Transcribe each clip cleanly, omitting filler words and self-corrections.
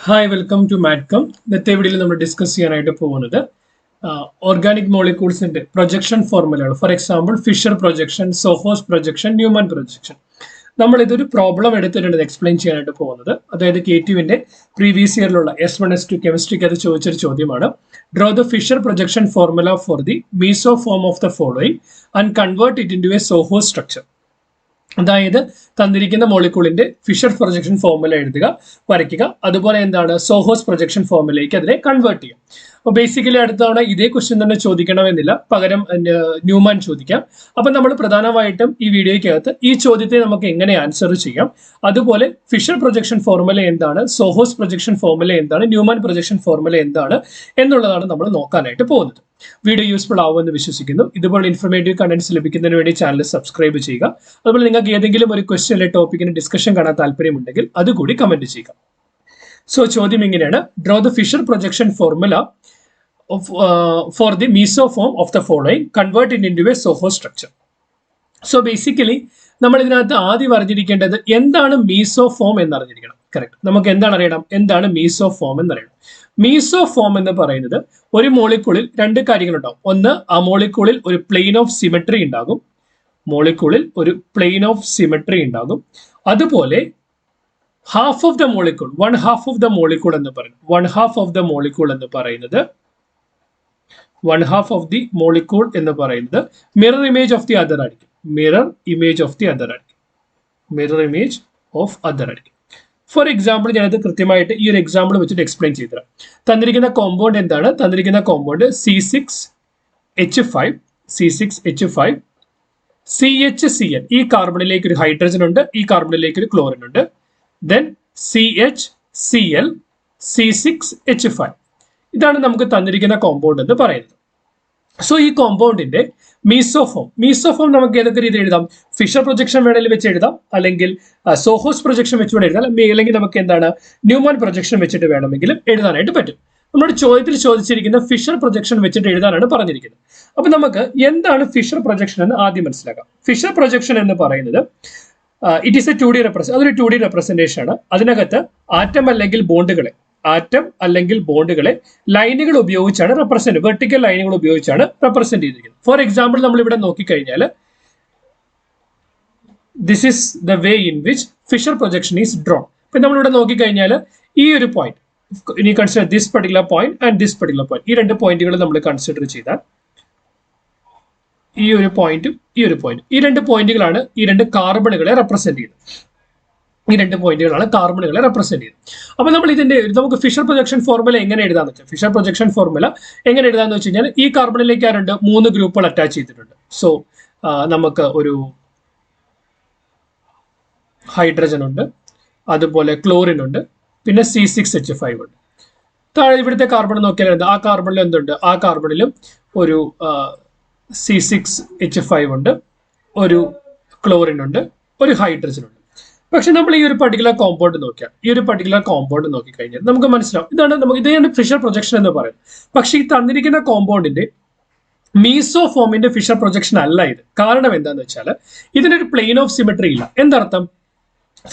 Hi welcome to മാറ്റ്കം. ഇന്നത്തെ വീഡിയോയിൽ നമ്മൾ ഡിസ്കസ് ചെയ്യാനായിട്ട് പോകുന്നത് ഓർഗാനിക് മോളിക്യൂൾസിന്റെ പ്രൊജക്ഷൻ ഫോർമുലകൾ. ഫോർ എക്സാമ്പിൾ ഫിഷർ പ്രൊജക്ഷൻ, സോഹോസ് പ്രൊജക്ഷൻ, ന്യൂമാൻ പ്രൊജക്ഷൻ. നമ്മൾ ഇതൊരു പ്രോബ്ലം എടുത്തിട്ടുണ്ട് എക്സ്പ്ലെയിൻ ചെയ്യാനായിട്ട് പോകുന്നത്. അതായത് KTUവിന്റെ പ്രീവിയസ് ഇയറിലുള്ള S1 S2 കെമിസ്ട്രിക്ക് അത് ചോദിച്ചൊരു ചോദ്യമാണ്. Draw the Fischer projection formula for the mesoform of the following and convert it into a സോഹോസ് സ്ട്രക്ചർ. അതായത് തന്നിരിക്കുന്ന മോളിക്യൂളിന്റെ ഫിഷർ പ്രൊജക്ഷൻ ഫോർമുല എഴുതുക, വരയ്ക്കുക. അതുപോലെ എന്താണ് സോഹോസ് പ്രൊജക്ഷൻ ഫോർമുലയ്ക്ക് അതിനെ കൺവേർട്ട് ചെയ്യാം. അപ്പോൾ ബേസിക്കലി അടുത്ത തവണ ഇതേ ക്വസ്റ്റ്യൻ തന്നെ ചോദിക്കണമെന്നില്ല, പകരം ന്യൂമാൻ ചോദിക്കാം. അപ്പൊ നമ്മൾ പ്രധാനമായിട്ടും ഈ വീഡിയോയ്ക്കകത്ത് ഈ ചോദ്യത്തെ നമുക്ക് എങ്ങനെ ആൻസർ ചെയ്യാം, അതുപോലെ ഫിഷർ പ്രൊജക്ഷൻ ഫോർമുല എന്താണ്, സോഹോസ് പ്രൊജക്ഷൻ ഫോർമുല എന്താണ്, ന്യൂമാൻ പ്രൊജക്ഷൻ ഫോർമുല എന്താണ് എന്നുള്ളതാണ് നമ്മൾ നോക്കാനായിട്ട് പോകുന്നത്. വീഡിയോ യൂസ്ഫുൾ ആവുമെന്ന് വിശ്വസിക്കുന്നു. ഇതുപോലെ ഇൻഫർമേറ്റീവ് കണ്ടന്റ്സ് ലഭിക്കുന്നതിന് വേണ്ടി ചാനൽ സബ്സ്ക്രൈബ് ചെയ്യുക. അതുപോലെ നിങ്ങൾക്ക് ഏതെങ്കിലും ഒരു ക്വസ്റ്റ്യൻ അല്ലെങ്കിൽ ടോപ്പിക്കിന് ഡിസ്കഷൻ കാണാൻ താല്പര്യമുണ്ടെങ്കിൽ അതുകൂടി കമന്റ് ചെയ്യുക. സോ ചോദ്യം ഇങ്ങനെയാണ്: draw the Fischer projection formula for the mesoform of the following, convert into a സോഹോ സ്ട്രക്ചർ. സോ ബേസിക്കലി നമ്മൾ ഇതിനകത്ത് ആദ്യം അറിഞ്ഞിരിക്കേണ്ടത് എന്താണ് മീസോഫോം എന്നറിഞ്ഞിരിക്കണം. കറക്റ്റ്. നമുക്ക് എന്താണ് അറിയണം, എന്താണ് മീസോഫോം എന്നറിയണം. മീസോഫോം എന്ന് പറയുന്നത് ഒരു മോളിക്യൂളിൽ രണ്ട് കാര്യങ്ങളുണ്ടാവും. ഒന്ന്, ആ മോളിക്യൂളിൽ ഒരു പ്ലെയിൻ ഓഫ് സിമെട്രി ഉണ്ടാകും. മോളിക്യൂളിൽ ഒരു പ്ലെയിൻ ഓഫ് സിമെട്രി ഉണ്ടാകും. അതുപോലെ half of the molecule, one half of the molecule എന്ന് പറയുന്നത്, one half of the molecule എന്ന് പറയുന്നത് mirror image of the other ആയിരിക്കും. Mirror image of the other ആയിരിക്കും. മിറർ ഇമേജ് ഓഫ് അതർ ആയിരിക്കും. For example ഞാനത് കൃത്യമായിട്ട് ഈ ഒരു എക്സാമ്പിൾ വെച്ചിട്ട് എക്സ്പ്ലെയിൻ ചെയ്തുതരാം. തന്നിരിക്കുന്ന കോമ്പൗണ്ട് എന്താണ്? തന്നിരിക്കുന്ന കോമ്പൗണ്ട് C6H5, C6H5, CHCl. ഈ കാർബണിലേക്ക് ഒരു ഹൈഡ്രജൻ ഉണ്ട്, ഈ കാർബണിലേക്ക് ഒരു ക്ലോറിൻ ഉണ്ട്. Then CHCl, C6H5. ഇതാണ് നമുക്ക് തന്നിരിക്കുന്ന കോമ്പൗണ്ട് എന്ന് പറയുന്നത്. സോ ഈ കോമ്പൗണ്ടിന്റെ മീസോഫോം നമുക്ക് ഏതൊക്കെ രീതി എഴുതാം? ഫിഷർ പ്രൊജക്ഷൻ വേണമെങ്കിൽ വെച്ച് എഴുതാം, അല്ലെങ്കിൽ സോഹോസ് പ്രൊജക്ഷൻ വെച്ച് വേണം എഴുതാം, അല്ലെങ്കിൽ നമുക്ക് എന്താണ് ന്യൂമാൻ പ്രൊജക്ഷൻ വെച്ചിട്ട് വേണമെങ്കിലും എഴുതാനായിട്ട് പറ്റും. നമ്മുടെ ചോദ്യത്തിൽ ചോദിച്ചിരിക്കുന്ന ഫിഷർ പ്രൊജക്ഷൻ വെച്ചിട്ട് എഴുതാനാണ് പറഞ്ഞിരിക്കുന്നത്. അപ്പൊ നമുക്ക് എന്താണ് ഫിഷർ പ്രൊജക്ഷൻ എന്ന് ആദ്യം മനസ്സിലാക്കാം. ഫിഷർ പ്രൊജക്ഷൻ എന്ന് പറയുന്നത് it is A 2D represent. അതൊരു 2D റെപ്രസെന്റേഷൻ ആണ്. അതിനകത്ത് ആറ്റം അല്ലെങ്കിൽ ബോണ്ടുകളെ ലൈനുകൾ ഉപയോഗിച്ചാണ് വെർട്ടിക്കൽ ലൈനുകൾ ഉപയോഗിച്ചാണ് റെപ്രസെന്റ് ചെയ്തിരിക്കുന്നത്. ഫോർ എക്സാമ്പിൾ നമ്മൾ ഇവിടെ നോക്കിക്കഴിഞ്ഞാൽ this is the way in which Fischer projection is drawn. ഇപ്പൊ നമ്മളിവിടെ നോക്കിക്കഴിഞ്ഞാൽ ഈ ഒരു പോയിന്റ്, ഇനി consider this particular point and this particular point. ഈ രണ്ട് പോയിന്റുകൾ നമ്മൾ കൺസിഡർ ചെയ്താൽ ഈ ഒരു പോയിന്റും ഈ ഒരു പോയിന്റും, ഈ രണ്ട് പോയിന്റുകളാണ് ഈ രണ്ട് കാർബണുകളെ റെപ്രസെന്റ് ചെയ്യുന്നത്. അപ്പൊ നമ്മൾ നമുക്ക് ഫിഷർ പ്രൊജക്ഷൻ ഫോർമുല എങ്ങനെ എഴുതാന്ന് വെച്ചാൽ, വെച്ച് കഴിഞ്ഞാൽ ഈ കാർബണിലേക്ക് ആരുണ്ട്? 3 ഗ്രൂപ്പുകൾ അറ്റാച്ച് ചെയ്തിട്ടുണ്ട്. സോ നമുക്ക് ഒരു ഹൈഡ്രജൻ ഉണ്ട്, അതുപോലെ ക്ലോറിൻ ഉണ്ട്, പിന്നെ C6H5 ഉണ്ട്. താഴെ ഇവിടുത്തെ കാർബൺ നോക്കിയാൽ ആ കാർബണിൽ എന്തുണ്ട്? ആ കാർബണിലും ഒരു C6H5 ഉണ്ട്, ഒരു ക്ലോറിൻ ഉണ്ട്, ഒരു ഹൈഡ്രജൻ ഉണ്ട്. പക്ഷെ നമ്മൾ ഈ ഒരു പർട്ടിക്കുലർ കോമ്പൗണ്ട് നോക്കിക്കഴിഞ്ഞാൽ നമുക്ക് മനസ്സിലാവും ഇതാണ് ഫിഷർ പ്രൊജക്ഷൻ എന്ന് പറയുന്നത്. പക്ഷെ ഈ തന്നിരിക്കുന്ന കോമ്പൗണ്ടിന്റെ മീസോഫോമിന്റെ ഫിഷർ പ്രൊജക്ഷൻ അല്ല ഇത്. കാരണം എന്താന്ന് വെച്ചാൽ ഇതിനൊരു പ്ലെയിൻ ഓഫ് സിമെട്രി ഇല്ല. എന്തർത്ഥം?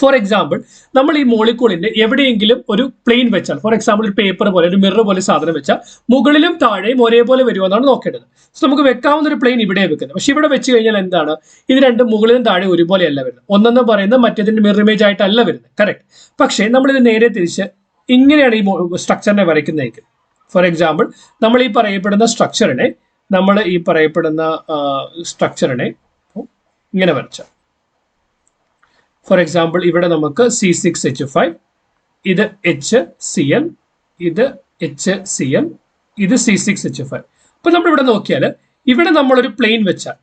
ഫോർ എക്സാമ്പിൾ നമ്മൾ ഈ മോളിക്യൂളിന്റെ എവിടെയെങ്കിലും ഒരു പ്ലെയിൻ വെച്ചാൽ, ഫോർ എക്സാമ്പിൾ ഒരു പേപ്പർ പോലെ, ഒരു മിറർ പോലെ സാധനം വെച്ചാൽ മുകളിലും താഴെയും ഒരേപോലെ വരുമെന്നാണ് നോക്കേണ്ടത്. സോ നമുക്ക് വെക്കാവുന്ന ഒരു പ്ലെയിൻ ഇവിടെ വെക്കുന്നത്. പക്ഷെ ഇവിടെ വെച്ച് കഴിഞ്ഞാൽ എന്താണ്? ഇത് രണ്ടും മുകളിലും താഴെ ഒരുപോലെയല്ല വരുന്നത്. ഒന്നെന്ന് പറയുന്നത് മറ്റേതിന്റെ മിറർ ഇമേജ് ആയിട്ടല്ല വരുന്നത്. കറക്റ്റ്. പക്ഷേ നമ്മളിത് നേരെ തിരിച്ച് ഇങ്ങനെയാണ് ഈ സ്ട്രക്ചറിനെ വരയ്ക്കുന്നതെങ്കിൽ, ഫോർ എക്സാമ്പിൾ നമ്മൾ ഈ പറയപ്പെടുന്ന സ്ട്രക്ചറിനെ ഇങ്ങനെ വരച്ച, ഫോർ എക്സാമ്പിൾ ഇവിടെ നമുക്ക് C6H5, ഇത് HCl, ഇത് HCl, ഇത് C6H5. അപ്പൊ നമ്മൾ ഇവിടെ നോക്കിയാൽ ഇവിടെ നമ്മളൊരു പ്ലെയിൻ വെച്ചാൽ,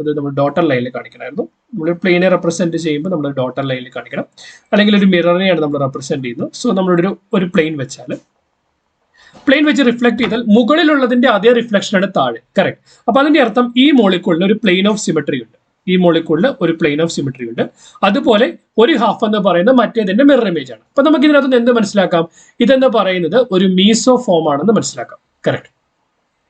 അത് നമ്മൾ ഡോട്ടർ ലൈനിൽ കാണിക്കണമായിരുന്നു. നമ്മൾ പ്ലെയിനെ റെപ്രസെന്റ് ചെയ്യുമ്പോൾ നമ്മൾ ഡോട്ടർ ലൈനിൽ കാണിക്കണം, അല്ലെങ്കിൽ ഒരു മിററിനെയാണ് നമ്മൾ റെപ്രസെന്റ് ചെയ്യുന്നത്. സോ നമ്മളിവിടെ ഒരു പ്ലെയിൻ വെച്ചാൽ, പ്ലെയിൻ വെച്ച് റിഫ്ലക്ട് ചെയ്താൽ മുകളിലുള്ളതിന്റെ അതേ റിഫ്ലക്ഷൻ ആണ് താഴെ. കറക്റ്റ്. അപ്പൊ അതിന്റെ അർത്ഥം ഈ മോളിക്യൂളിന് ഒരു പ്ലെയിൻ ഓഫ് സിമെട്രി ഉണ്ട്. അതുപോലെ ഒരു ഹാഫ് എന്ന് പറയുന്നത് മറ്റേതിന്റെ മിറർ ഇമേജ് ആണ്. അപ്പൊ നമുക്ക് ഇതിനകത്ത് എന്ത് മനസ്സിലാക്കാം? ഇതെന്ന് പറയുന്നത് ഒരു മീസോഫോം ആണെന്ന് മനസ്സിലാക്കാം. കറക്റ്റ്.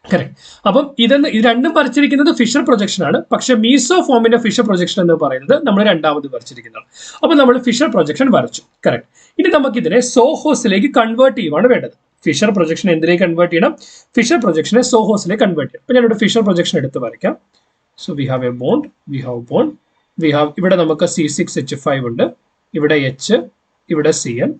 കറക്റ്റ്. അപ്പം ഇത് രണ്ടും വരച്ചിരിക്കുന്നത് ഫിഷർ പ്രൊജക്ഷൻ ആണ്. പക്ഷെ മീസോഫോമിന്റെ ഫിഷർ പ്രൊജക്ഷൻ എന്ന് പറയുന്നത് നമ്മൾ രണ്ടാമത് വരച്ചിരിക്കുന്നതാണ്. അപ്പൊ നമ്മൾ ഫിഷർ പ്രൊജക്ഷൻ വരച്ചു. കറക്റ്റ്. ഇനി നമുക്ക് ഇതിനെ സോഹോസിലേക്ക് കൺവേർട്ട് ചെയ്യുവാണ് വേണ്ടത്. ഫിഷർ പ്രൊജക്ഷൻ എന്തിലേക്ക് കൺവേർട്ട് ചെയ്യണം? ഫിഷർ പ്രൊജക്ഷനെ സോഹോസിലേക്ക് കൺവേർട്ട് ചെയ്യണം. അപ്പൊ ഞാനിവിടെ ഫിഷർ പ്രൊജക്ഷൻ എടുത്ത് വരയ്ക്കാം. So we have A bond, ഇവിടെ നമുക്ക് C6H5 ഉണ്ട്, ഇവിടെ H, ഇവിടെ Cl,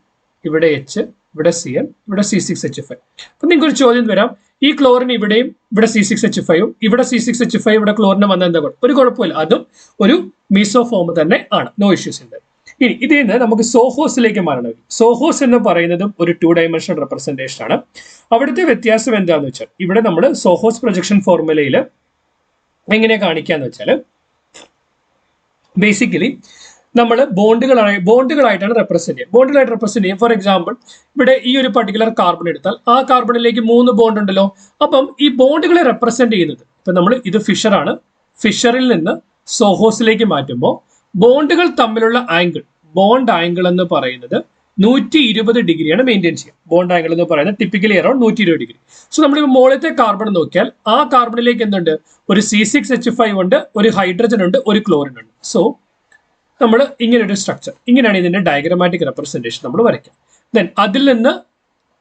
ഇവിടെ H, ഇവിടെ Cl, ഇവിടെ C6H5. അപ്പൊ നിങ്ങൾക്ക് ഒരു ചോദ്യം വരാം, ഈ ക്ലോറിൻ ഇവിടെയും ഇവിടെ C6H5, ഇവിടെ C6H5, ഇവിടെ ക്ലോറിന് വന്ന എന്താ കുഴപ്പം? ഒരു കുഴപ്പമില്ല, അതും ഒരു മീസോഫോം തന്നെ ആണ്, നോ ഇഷ്യൂസ് ഉണ്ട്. ഇനി ഇതിൽ നിന്ന് നമുക്ക് സോഹോസിലേക്ക് മാറണമെങ്കിൽ, സോഹോസ് എന്ന് പറയുന്നതും ഒരു 2 ഡയമെൻഷണൽ റെപ്രസെന്റേഷൻ ആണ്. അവിടുത്തെ വ്യത്യാസം എന്താന്ന് വെച്ചാൽ, ഇവിടെ നമ്മൾ സോഹോസ് പ്രൊജക്ഷൻ ഫോർമുലയിൽ എങ്ങനെ കാണിക്കാന്ന് വെച്ചാൽ, ബേസിക്കലി നമ്മൾ ബോണ്ടുകളായിട്ടാണ് റെപ്രസെന്റ് ചെയ്യുക. ബോണ്ടുകളായിട്ട് റെപ്രസെന്റ് ചെയ്യും. ഫോർ എക്സാമ്പിൾ, ഇവിടെ ഈ ഒരു പർട്ടിക്കുലർ കാർബൺ എടുത്താൽ ആ കാർബണിലേക്ക് 3 ബോണ്ട് ഉണ്ടല്ലോ. അപ്പം ഈ ബോണ്ടുകളെ റെപ്രസെന്റ് ചെയ്യുന്നത്, ഇപ്പൊ നമ്മൾ ഇത് ഫിഷർ ആണ്, ഫിഷറിൽ നിന്ന് സോഹോസിലേക്ക് മാറ്റുമ്പോൾ ബോണ്ടുകൾ തമ്മിലുള്ള ആംഗിൾ, ബോണ്ട് ആംഗിൾ എന്ന് പറയുന്നത് 120 ഡിഗ്രിയാണ് മെയിൻറ്റെയിൻ ചെയ്യുക. ബോണ്ട് ആംഗിൾ എന്ന് പറയുന്നത് ടിപ്പിക്കലി അറൌണ്ട് 120 ഡിഗ്രി. സോ നമ്മൾ മുകളിലത്തെ കാർബൺ നോക്കിയാൽ ആ കാർബണിലേക്ക് എന്തുണ്ട്? ഒരു C6H5 ഉണ്ട്, ഒരു ഹൈഡ്രജൻ ഉണ്ട്, ഒരു ക്ലോറിൻ ഉണ്ട്. സോ നമ്മൾ ഇങ്ങനെ ഒരു സ്ട്രക്ചർ, ഇങ്ങനെയാണ് ഇതിന്റെ ഡയഗ്രമാറ്റിക് റെപ്രസെന്റേഷൻ നമ്മൾ വരയ്ക്കുക. ദെൻ അതിൽ നിന്ന്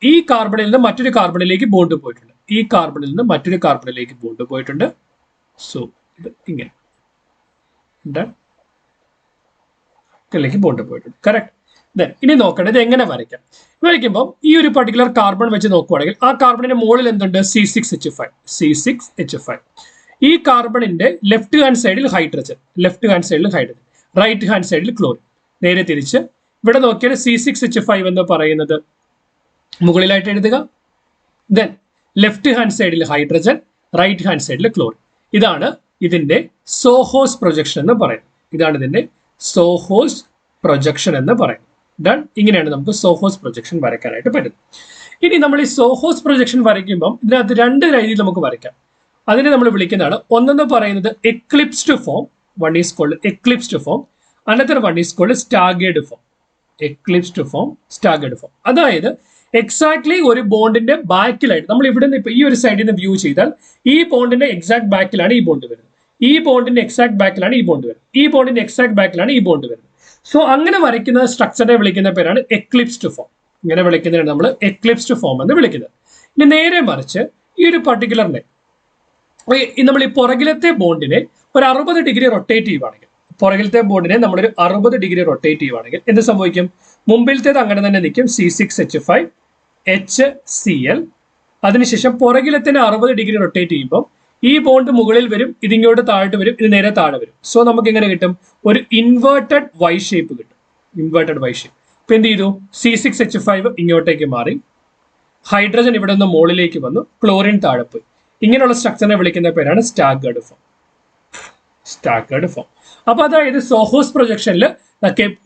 ഈ കാർബണിൽ നിന്ന് മറ്റൊരു കാർബണിലേക്ക് ബോണ്ട് പോയിട്ടുണ്ട്, ഈ കാർബണിൽ നിന്ന് മറ്റൊരു കാർബണിലേക്ക് ബോണ്ട് പോയിട്ടുണ്ട്. സോ ഇത് ഇങ്ങനെ ബോണ്ട് പോയിട്ടുണ്ട്. കറക്റ്റ്. ദെൻ ഇനി നോക്കേണ്ടത് എങ്ങനെ വരയ്ക്കാം. വരയ്ക്കുമ്പോൾ ഈ ഒരു പർട്ടിക്കുലർ കാർബൺ വെച്ച് നോക്കുവാണെങ്കിൽ ആ കാർബണിന്റെ മുകളിൽ എന്തുണ്ട്? C6H5. ഈ കാർബണിന്റെ ലെഫ്റ്റ് ഹാൻഡ് സൈഡിൽ ഹൈഡ്രജൻ, റൈറ്റ് ഹാൻഡ് സൈഡിൽ ക്ലോറിൻ. നേരെ തിരിച്ച് ഇവിടെ നോക്കിയാൽ C6H5 എന്ന് പറയുന്നത് മുകളിലായിട്ട് എഴുതുക. ദെൻ ലെഫ്റ്റ് ഹാൻഡ് സൈഡിൽ ഹൈഡ്രജൻ, റൈറ്റ് ഹാൻഡ് സൈഡിൽ ക്ലോറിൻ. ഇതാണ് ഇതിന്റെ സോഹോസ് പ്രൊജക്ഷൻ എന്ന് പറയുന്നത്. ഇതാണ് ഇതിന്റെ സോഹോസ് പ്രൊജക്ഷൻ എന്ന് പറയുന്നത്. ഡൺ. ഇങ്ങനെയാണ് നമുക്ക് സോഹോസ് പ്രൊജക്ഷൻ വരയ്ക്കാനായിട്ട് പറ്റുന്നത്. ഇനി നമ്മൾ ഈ സോഹോസ് പ്രൊജക്ഷൻ വരയ്ക്കുമ്പോൾ ഇതിനകത്ത് 2 രീതിയിൽ നമുക്ക് വരയ്ക്കാം. അതിനെ നമ്മൾ വിളിക്കുന്നതാണ്, ഒന്നെന്ന് പറയുന്നത് eclipsed form, one is called eclipsed form, another one is called staggered form. Eclipsed form, staggered form. അതായത് എക്സാക്ട്ലി ഒരു ബോണ്ടിന്റെ ബാക്കിലായിട്ട്, നമ്മൾ ഇവിടെ നിന്ന് ഇപ്പൊ ഈ ഒരു സൈഡിൽ നിന്ന് വ്യൂ ചെയ്താൽ ഈ ബോണ്ടിന്റെ എക്സാക്ട് ബാക്കിലാണ് ഈ ബോണ്ട് വരുന്നത്, ഈ ബോണ്ടിന്റെ എക്സാക്ട് ബാക്കിലാണ് ഈ ബോണ്ട് വരുന്നത്, ഈ ബോണ്ടിന്റെ എക്സാക്ട് ബാക്കിലാണ് ഈ ബോണ്ട് വരുന്നത്. സോ അങ്ങനെ വരയ്ക്കുന്ന സ്ട്രക്ചറെ വിളിക്കുന്ന പേരാണ് എക്ലിപ്സ്ഡ് ഫോം. ഇങ്ങനെ വിളിക്കുന്നതിനാണ് നമ്മൾ എക്ലിപ്സ്ഡ് ഫോം എന്ന് വിളിക്കുന്നത്. ഇനി നേരെ മറിച്ച് ഈ ഒരു പർട്ടിക്കുലറിനെ നമ്മൾ ഈ പുറകിലത്തെ ബോണ്ടിനെ ഒരു 60 ഡിഗ്രി റൊട്ടേറ്റ് ചെയ്യുവാണെങ്കിൽ, പുറകിലത്തെ ബോണ്ടിനെ നമ്മളൊരു 60 ഡിഗ്രി റൊട്ടേറ്റ് ചെയ്യുവാണെങ്കിൽ എന്ത് സംഭവിക്കും? മുമ്പിലത്തേത് അങ്ങനെ തന്നെ നിൽക്കും, C6H5 HCl. അതിനുശേഷം പുറകിലത്തിന് 60 ഡിഗ്രി റൊട്ടേറ്റ് ചെയ്യുമ്പോൾ ഈ ബോണ്ട് മുകളിൽ വരും, ഇതിങ്ങോട്ട് താഴോട്ട് വരും, ഇത് നേരെ താഴെ വരും. സോ നമുക്ക് എങ്ങനെ കിട്ടും? ഒരു ഇൻവേർട്ടഡ് വൈ ഷേപ്പ് കിട്ടും. Inverted Y shape. ഇപ്പൊ എന്ത് ചെയ്തു? C6H5 ഇങ്ങോട്ടേക്ക് മാറി, ഹൈഡ്രജൻ ഇവിടെ നിന്ന് മുകളിലേക്ക് വന്നു, ക്ലോറിൻ താഴെ പോയി. ഇങ്ങനെയുള്ള സ്ട്രക്ചറിനെ വിളിക്കുന്ന പേരാണ് സ്റ്റാഗേർഡ് ഫോം. അപ്പൊ അതായത് സോഹോസ് പ്രൊജക്ഷനിൽ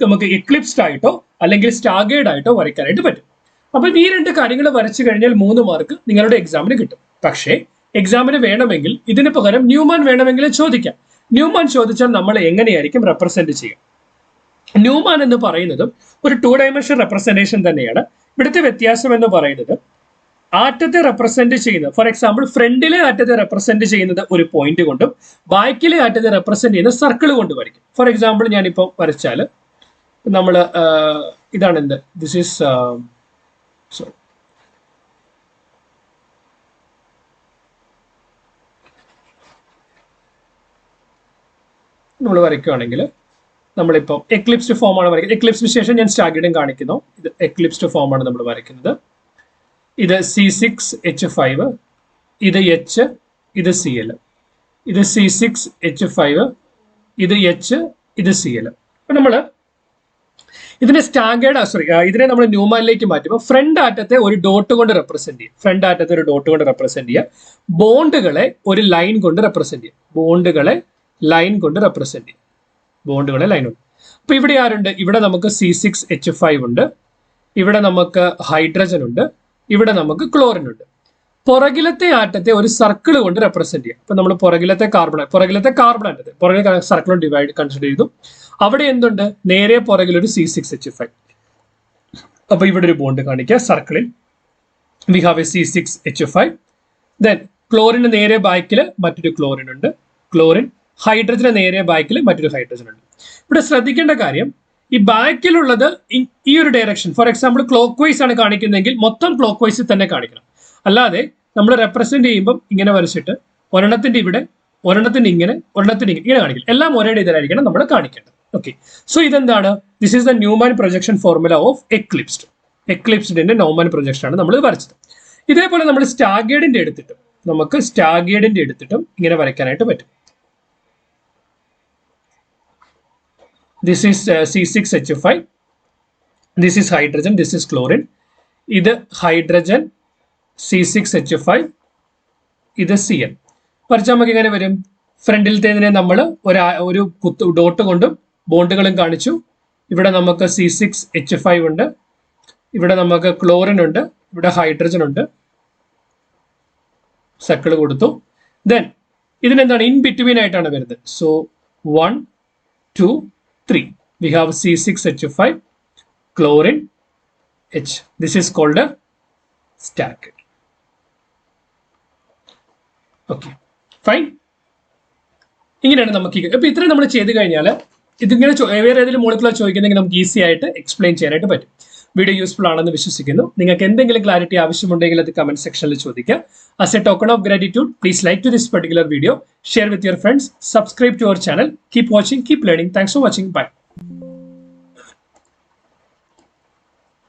നമുക്ക് എക്ലിപ്സ്ഡ് ആയിട്ടോ അല്ലെങ്കിൽ സ്റ്റാഗേർഡ് ആയിട്ടോ വരയ്ക്കാനായിട്ട് പറ്റും. അപ്പൊ ഈ 2 കാര്യങ്ങൾ വരച്ചു കഴിഞ്ഞാൽ 3 മാർക്ക് നിങ്ങളുടെ എക്സാമിന് കിട്ടും. പക്ഷേ എക്സാമിന് വേണമെങ്കിൽ ഇതിന് പകരം ന്യൂമാൻ വേണമെങ്കിൽ ചോദിക്കാം. ന്യൂമാൻ ചോദിച്ചാൽ നമ്മൾ എങ്ങനെയായിരിക്കും റെപ്രസെന്റ് ചെയ്യുക? ന്യൂമാൻ എന്ന് പറയുന്നതും ഒരു 2 ഡയമെൻഷൻ റെപ്രസെന്റേഷൻ തന്നെയാണ്. ഇവിടുത്തെ വ്യത്യാസം എന്ന് പറയുന്നത് ആറ്റത്തെ റെപ്രസെന്റ് ചെയ്യുന്നത്, ഫോർ എക്സാമ്പിൾ ഫ്രണ്ടിലെ ആറ്റത്തെ റെപ്രസെന്റ് ചെയ്യുന്നത് ഒരു പോയിന്റ് കൊണ്ടും ബാക്കിലെ ആറ്റത്തെ റെപ്രസെന്റ് ചെയ്യുന്നത് സർക്കിൾ കൊണ്ട് വരയ്ക്കും. ഫോർ എക്സാമ്പിൾ ഞാനിപ്പോൾ വരച്ചാൽ നമ്മൾ ഇതാണ് എന്ത്, ദിസ് ഈസ് സോറി നമ്മൾ വരയ്ക്കുകയാണെങ്കിൽ നമ്മളിപ്പോൾ എക്ലിപ്സ്ഡ് ഫോം ആണ് വരയ്ക്കുന്നത്. എക്ലിപ്സിന് ശേഷം ഞാൻ സ്റ്റാഗേർഡും കാണിക്കുന്നു. ഇത് എക്ലിപ്സ്ഡ് ഫോം ആണ് നമ്മൾ വരയ്ക്കുന്നത്. ഇത് C6H5, ഇത് H, ഇത് Cl, ഇത് C6H5, ഇത് H, ഇത് Cl. അപ്പൊ നമ്മൾ ഇതിനെ ഇതിനെ നമ്മൾ ന്യൂമാനിലേക്ക് മാറ്റുമ്പോൾ ഫ്രണ്ട് ആറ്റത്തെ ഒരു ഡോട്ട് കൊണ്ട് റെപ്രസെന്റ് ചെയ്യും. ബോണ്ടുകളെ ഒരു ലൈൻ കൊണ്ട് റെപ്രസെന്റ് ചെയ്യും. അപ്പൊ ഇവിടെ ആരുണ്ട്? ഇവിടെ നമുക്ക് C6H5 ഉണ്ട്, ഇവിടെ നമുക്ക് ഹൈഡ്രജൻ ഉണ്ട്, ഇവിടെ നമുക്ക് ക്ലോറിൻ ഉണ്ട്. പുറകിലത്തെ ആറ്റത്തെ ഒരു സർക്കിൾ കൊണ്ട് റെപ്രസെന്റ് ചെയ്യാം. അപ്പൊ നമ്മൾ പുറകിലത്തെ കാർബൺ ആറ്റത്തെ പുറകിലെ സർക്കിൾ ഡിവൈഡ് കൺസിഡർ ചെയ്തു. അവിടെ എന്തുണ്ട്? നേരെ പുറകിൽ ഒരു C6H5. അപ്പൊ ഇവിടെ ഒരു ബോണ്ട് കാണിക്കുക സർക്കിളിൽ. We have a C6H5. Then ക്ലോറിന് നേരെ ബാക്കിൽ മറ്റൊരു ക്ലോറിൻ ഉണ്ട്, ക്ലോറിൻ. ഹൈഡ്രജന് നേരെ ബാക്കിൽ മറ്റൊരു ഹൈഡ്രജൻ ഉണ്ട്. ഇവിടെ ശ്രദ്ധിക്കേണ്ട കാര്യം, ഈ ബാക്കിലുള്ളത് ഈ ഒരു direction, for example clock vice ആണ് കാണിക്കുന്നതെങ്കിൽ മൊത്തം ക്ലോക്ക് വൈസിൽ തന്നെ കാണിക്കണം. അല്ലാതെ നമ്മൾ റെപ്രസെന്റ് ചെയ്യുമ്പോൾ ഇങ്ങനെ വരച്ചിട്ട് ഒരെണ്ണത്തിന്റെ ഇവിടെ, ഒരെണ്ണത്തിന്റെ ഇങ്ങനെ, ഒരെണ്ണത്തിന്റെ ഇങ്ങനെ കാണിക്കില്ല. എല്ലാം ഒരേ ഇതിലായിരിക്കണം നമ്മൾ കാണിക്കേണ്ടത്. ഓക്കെ, സോ ഇതെന്താണ്? This is the Newman projection formula of eclipsed. എക്ലിപ്സ്ഡിന്റെ നോമാൻ പ്രൊജക്ഷൻ ആണ് നമ്മൾ വരച്ചത്. ഇതേപോലെ നമ്മൾ സ്റ്റാഗേർഡിന്റെ എടുത്തിട്ടും നമുക്ക് സ്റ്റാഗേർഡിന്റെ എടുത്തിട്ടും ഇങ്ങനെ വരയ്ക്കാനായിട്ട് പറ്റും. This is C6H5, this is hydrogen, this is chlorine. ഇത് ഹൈഡ്രജൻ C6H5, ഇത് Cl. വരച്ചാൽ നമുക്ക് ഇങ്ങനെ വരും. ഫ്രണ്ടിലത്തേതിനെ നമ്മൾ ഒരു ഡോട്ട് കൊണ്ടും ബോണ്ടുകളും കാണിച്ചു. ഇവിടെ നമുക്ക് C6H5 ഉണ്ട്, ഇവിടെ നമുക്ക് ക്ലോറിൻ ഉണ്ട്, ഇവിടെ ഹൈഡ്രജൻ ഉണ്ട്, സർക്കിൾ കൊടുത്തു. ദെൻ ഇതിനെന്താണ് ഇൻ ബിറ്റ്വീൻ ആയിട്ടാണ് വരുന്നത്. So 1, 2, 3 we have C6H5, chlorine, H. This is called a staggered. Okay, fine. ഇങ്ങനെയാണ് നമുക്ക് അപ്പൊ ഇത്രയും നമ്മൾ ചെയ്ത് കഴിഞ്ഞാൽ ഇതിങ്ങനെ വേറെ ഏതെങ്കിലും മോളിക്കുലർ ചോദിക്കുന്നെങ്കിൽ നമുക്ക് ഈസി ആയിട്ട് എക്സ്പ്ലെയിൻ ചെയ്യാനായിട്ട് പറ്റും. വീഡിയോ യൂസ്ഫുൾ ആണെന്ന് വിശ്വസിക്കുന്നു. നിങ്ങൾക്ക് എന്തെങ്കിലും ക്ലാരിറ്റി ആവശ്യമുണ്ടെങ്കിൽ അത് കമന്റ് സെക്ഷനിൽ ചോദിക്കുക. As a token of gratitude, please like to this particular video, share with your friends, subscribe to our channel, keep watching, keep learning. Thanks for watching. Bye.